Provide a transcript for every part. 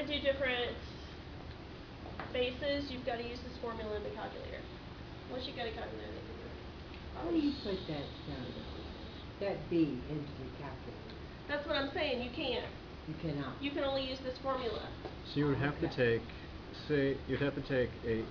to do different bases, you've got to use this formula in the calculator. Once you've got a calculator, they can do it. How do you put that B into the calculator? That's what I'm saying. You can't. You cannot. You can only use this formula. So you would have to take, say, you'd have to take a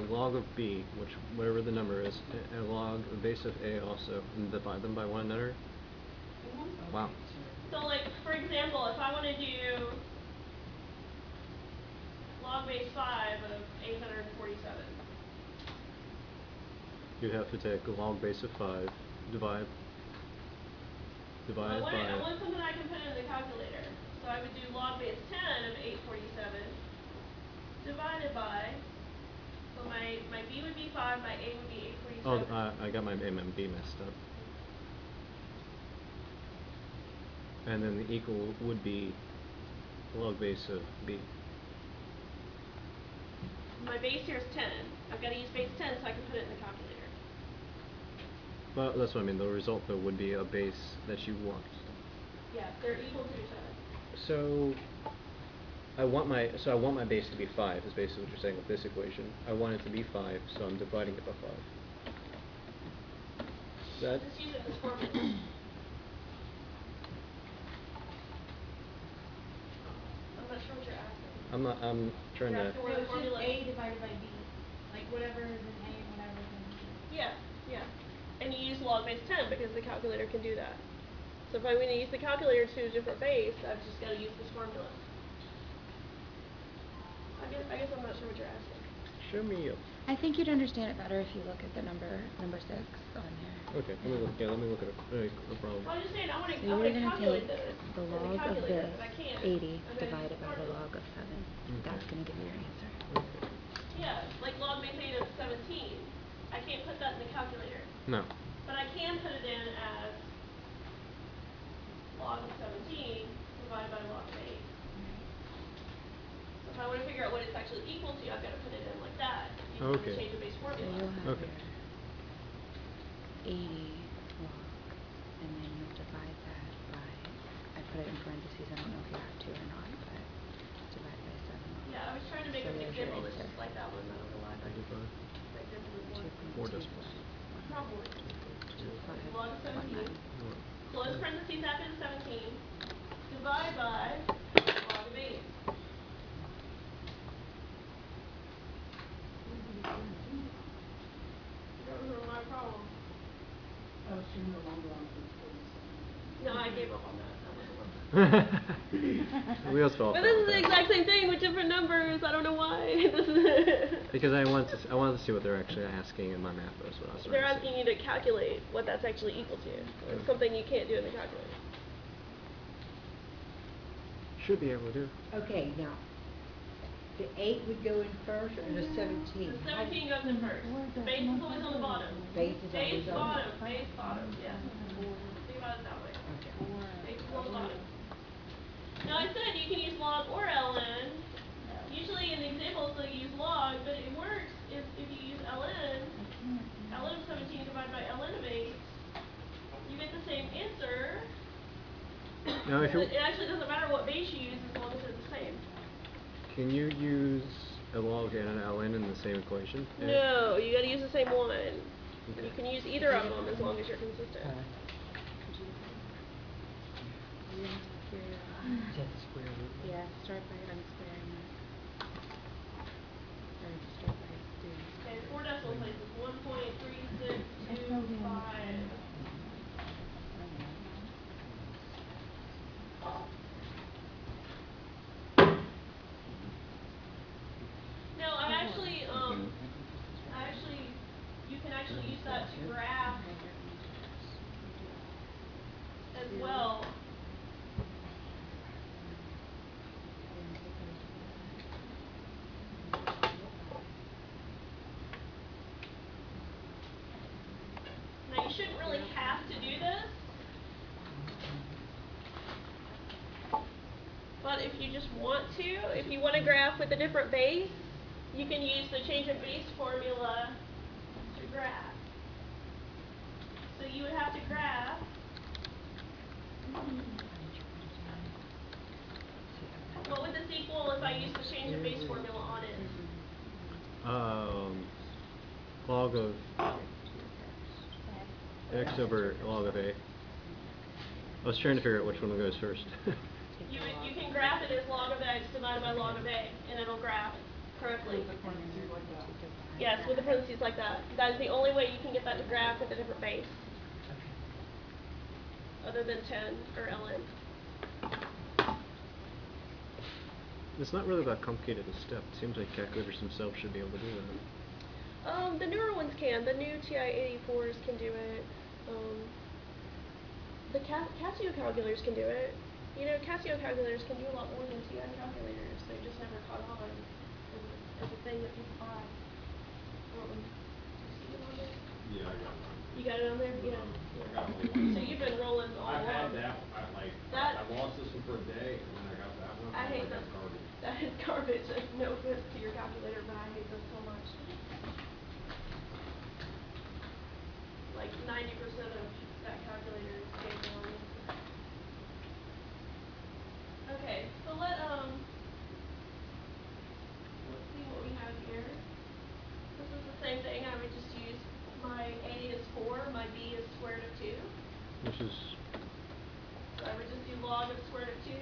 log of b, which whatever the number is, a log, a base of a also, and divide them by one another. Mm-hmm. Wow. So, like, for example, if I want to do log base 5 of 847. You'd have to take a log base of 5, divide I by... want something I can put in the calculator. So I would do log base 10 of 847 divided by, so my b would be 5, my a would be 847. Oh, I got my m and b messed up. And then the equal would be log base of b. My base here is 10. I've got to use base 10 so I can put it in the calculator. Well, that's what I mean. The result, though, would be a base that you want. Yeah, they're equal to each other. So I want my base to be 5, is basically what you're saying with this equation. I want it to be 5, so I'm dividing it by 5. Just using this formula. I'm not sure what you're asking. I'm trying to... You're asking where the formula... A divided by B. Like whatever is in A and whatever is in B. Yeah. And you use log base 10 because the calculator can do that. So if I'm going to use the calculator to a different base, I've just got to use this formula. I guess I'm not sure what you're asking. Show me up. I think you'd understand it better if you look at the number 6 on here. Okay, let me look at a problem. Well, I'm just saying, I want to So you're going to calculate take this the in the log of calculator, this, but I can't. 80, divided by the log of 7. That's going to give you your answer. Okay. Yeah, like log base 8 of 17. I can't put that in the calculator. No. But I can put it in as log of 17 divided by log of 8. So if I want to figure out what it's actually equal to, I've got to put it in like that using the change of base formula. So you'll have Okay. your 80 log, and then you'll divide that by, I put it in parentheses, I don't know if you have to or not, but divide by 7. Yeah, I was trying to make an example that's just like that one. I don't know why. That example is one. 4 decimals. Probably. Log of 17. Close parentheses after the 17. Divide by log of 8. That was my problem. Oh, so you no longer on page 47. No, I gave up on that. That wasn't working. Wheels fell off. But this is the exact same thing with different numbers. I don't know why. Because I wanted to see what they're actually asking in my math. That's what I was trying They're to asking see. you to calculate what that's actually equal to. It's something you can't do in the calculator. Should be able to do. Okay, now, the 8 would go in first or the 17? The 17 goes in first. The base is always on the bottom. Base is always on the bottom. Base bottom, yeah. Think about it that way. Okay. Base is on the bottom. Now I said you can use log or ln. Usually in the examples they'll use log, but it works if you use ln. ln of 17 divided by ln of 8. You get the same answer. Now, if It actually doesn't matter what base you use as long as they're the same. Can you use a log and an ln in the same equation? No, you got to use the same one. Okay. You can use either of them as long as you're consistent. Is that the square root? Yeah, start by unsquaring it. Or start by doing Okay, 4 decimal places. 1.3625. No, you can actually use that to graph as well. Now you shouldn't really have to do this. But if you just want to, if you want to graph with a different base, you can use the change of base formula to graph. So you would have to graph what would this equal if I the change of base formula on it. Log of x over log of a. I was trying to figure out which one goes first. You can graph it as log of x divided by log of a, and it'll graph correctly. With the parentheses like that. Yes, with the parentheses like that. That is the only way you can get that to graph with a different base. Other than 10 or ln. It's not really that complicated a step. It seems like calculators themselves should be able to do that. The newer ones can. The new TI-84s can do it. The Casio calculators can do it. You know, Casio calculators can do a lot more than TI calculators. They just never caught on as a thing that people buy. You see it on there? Yeah, I got mine. You got it on there? Yeah. I got all of them. So you've been rolling all I've had along. that, I lost this one for a day, and then I got that one. I hate that's those. garbage. That is garbage. No offense to your calculator, but I hate those so much. Like 90% of that calculator is based on. Okay, so let's see what we have here. This is the same thing. I would just use my a is 4, my b is square root of 2. Which is So I would just do log of square root of 2.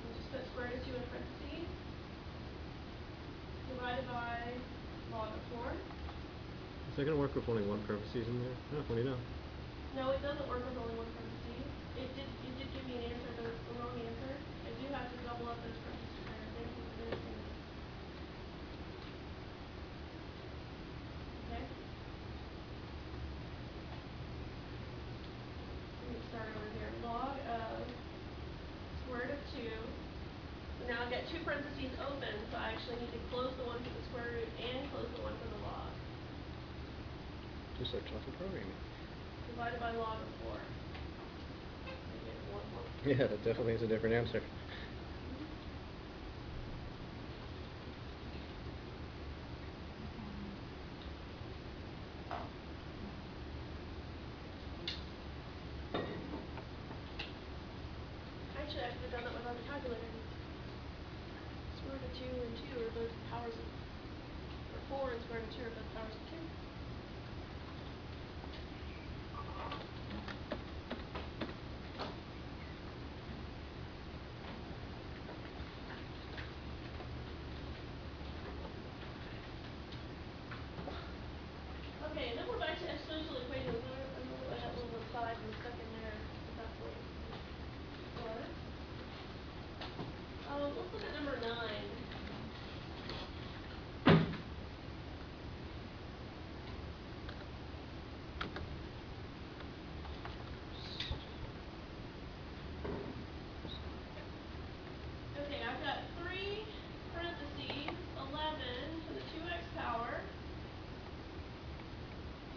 And just put square root of 2 in parentheses. Divided by log of 4. Is that gonna work with only one parentheses in there? Oh, funny enough. No, it doesn't work with only one parentheses. It did give me an answer, but it's the wrong answer. I do have to double up those parentheses there, I think, because it is in. Okay. Let me start over here. Log of square root of 2. So now I've got two parentheses open, so I actually need to close the one for the square root and close the one for the log. Just like chocolate programming. Divided by log of 4. Maybe it's one more. Yeah, that definitely is a different answer. Actually, I could have done that without a calculator. Square root of 2 and 2 are both powers of, or 4 and square root of 2 are both powers of 2. Okay, then we're back to exponential equations. I don't know why that little aside was stuck in there, but that's what it was. Let's look at number 9. Okay, I've got 3 parentheses 11 to the 2x power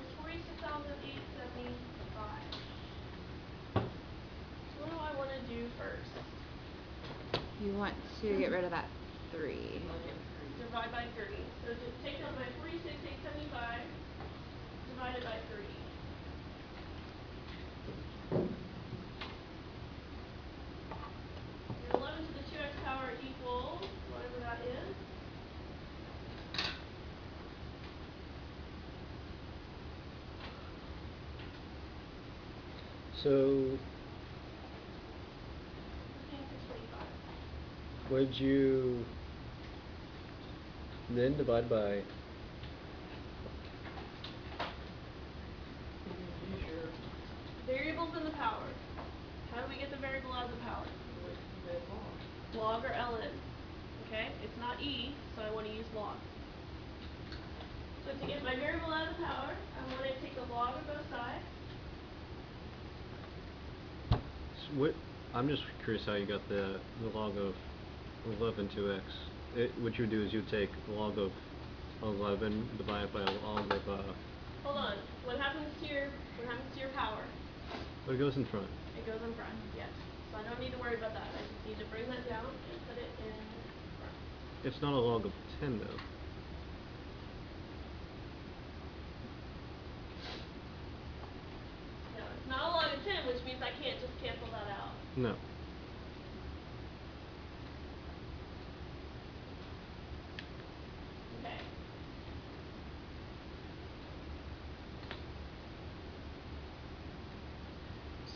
is 46,875. So what do I want to do first? You want to get rid of that 3. Divide by 3. So to take out my 46,875 divided by 3. Your 11 to the 2x power equals whatever that is. So 15,625. would you then divide by Use your Variables in the power. How do we get the variable out of the power? with log. Log or ln. Okay, it's not e, so I want to use log. So to get my variable out of the power, I want to take the log of both sides. what? I'm just curious how you got the log of 11 to x. What you would do is you take log of 11 divided by log of Hold on. What happens to your power? But it goes in front. It goes in front, yes. So I don't need to worry about that. I just need to bring that down and put it in front. It's not a log of 10 though. No, it's not a log of 10, which means I can't just cancel that No. Okay.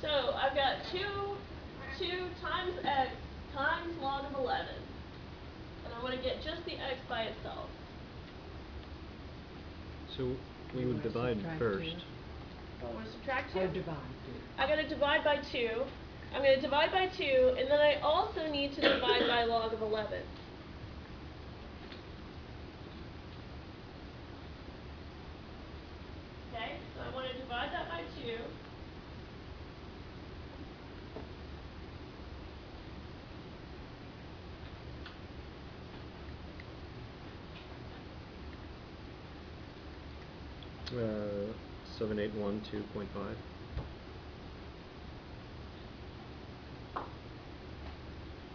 So I've got 2 times x times log of 11. And I want to get just the x by itself. So we You would wanna divide subtract first. two? Oh, I want to subtract 2? Or divide two? I'm going to divide by 2. I'm going to divide by 2, and then I also need to divide by log of 11. Okay, so I want to divide that by 2. Uh, 7812.5.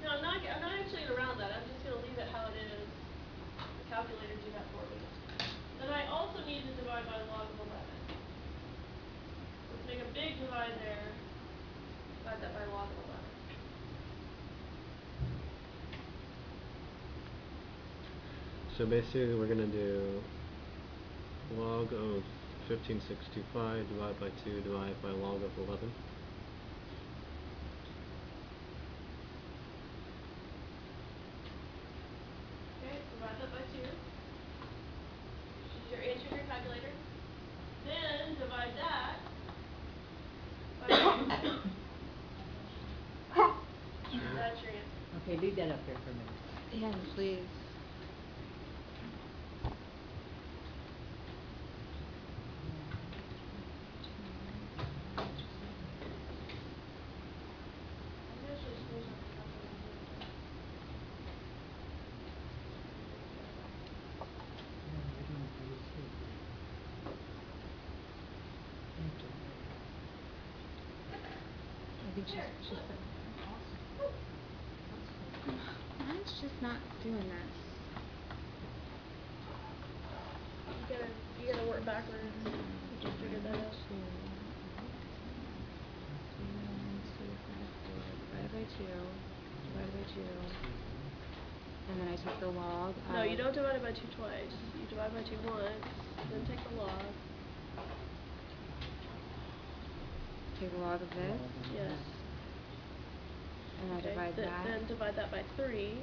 No, I'm not actually going to round that. I'm just going to leave it how it is. The calculator do that for me. Then I also need to divide by log of 11. Let's make a big divide there. Divide that by log of 11. So basically we're gonna do log of 15625 divided by 2 divided by log of 11. Okay, divide that by 2. Use your answer to your calculator. Then divide that by log of 11. That's your answer. Okay, leave that up there for a minute. Yes, please. I can actually screenshot the calculator here. No, I don't use it. Thank you. I think Here, she's look. Mine's just not doing this. You gotta work backwards. You just figured that out. Divided by 2, divided by 2, and then I take the log of... No, you don't divide it by 2 twice. You divide by 2 once, then take the log. Take the log of this? Yes. And I Okay, divide that? Then divide that by 3.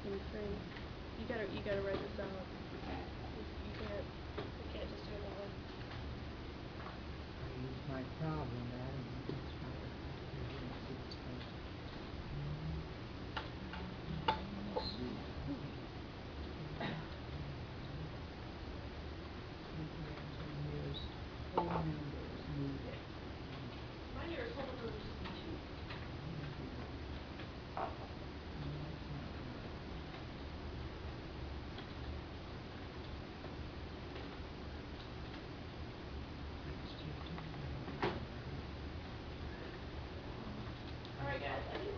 And 3. You gotta write this out. You can't just do it that way. I use my problem, Adam. That's right. Here's 4 numbers needed. Mine here is total numbers just 2. Alright guys, I think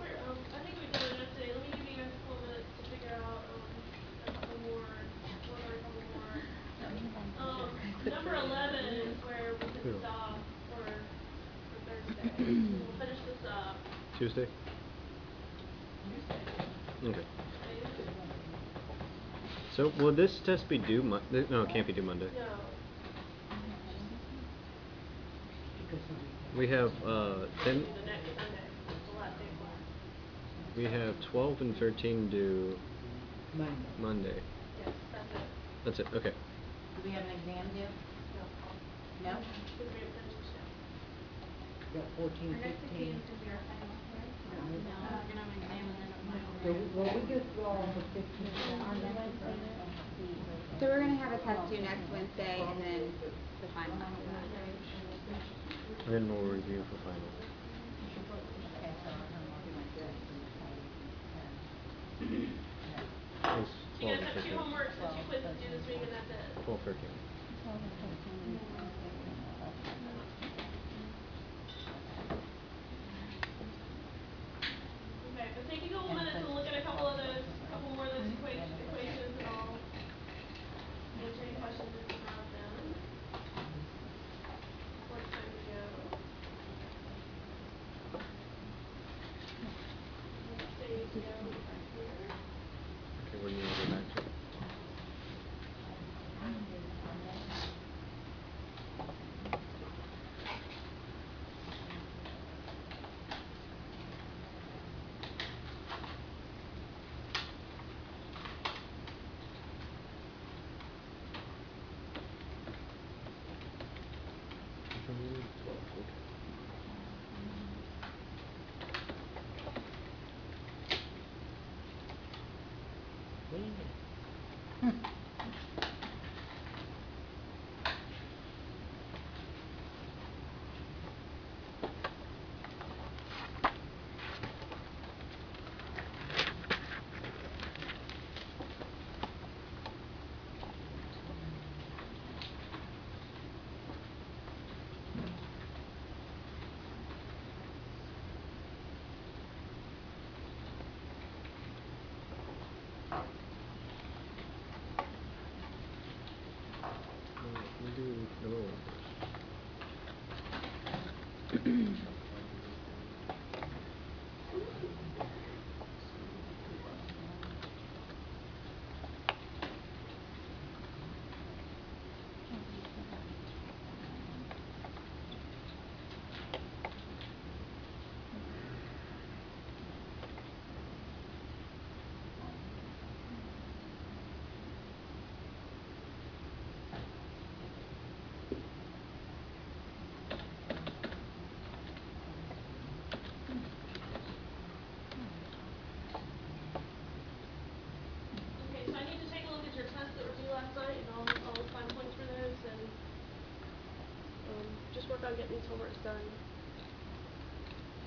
we've done enough today. Let me give you guys a couple minutes to figure out a couple more, work on a couple more. Number 11 is where we can stop for Thursday. And we'll finish this up Tuesday? Tuesday. Okay. Today is Tuesday. So will this test be due no, it can't be due Monday. No. Because of the We have 10 It'll be the next Sunday, the last day of class. we have 12 and 13 due Monday. Monday. Yes, that's it. That's it. Okay. Do we have an exam due? No. No? Because we haven't finished this yet. Got 14, Our next 15. exam is gonna be our final, right? No. We're gonna have an exam and then a final. So, well, we go through all the 15. Our next exam. So we're gonna have a test due next Wednesday and then the final after that. And then we'll review for final. Okay, so our homework Wednesday is It's So you 12 guys and have 2 13. homeworks and 2 quizzes due this week and that's it. 12, 13. Okay, but take a couple minutes and look at a couple of those, couple more of those equations and I'll answer any questions if you have them. Before it's time to go. Okay, so I need to take a look at your tests that were due last night, and I'll assign points for those, and just work on getting these homeworks done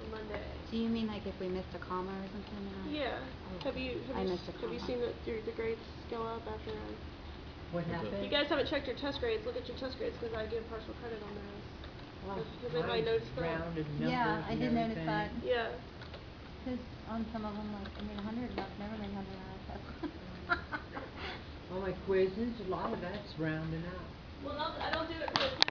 on Monday. Do you mean like if we missed a comma or something? Yeah. Oh, Have you I missed a have you comma. seen the grades go up after I? What What's that? happened? If you guys haven't checked your test grades, look at your test grades, because I give partial credit on those. Oh, Has anybody mine's noticed that? rounded numbers Yeah, I and did notice that. everything. Yeah. Cause on some of them, like, I mean, 100 bucks never made 100 on a test. On my quizzes, a lot of that's rounding out. Well, I don't do it for the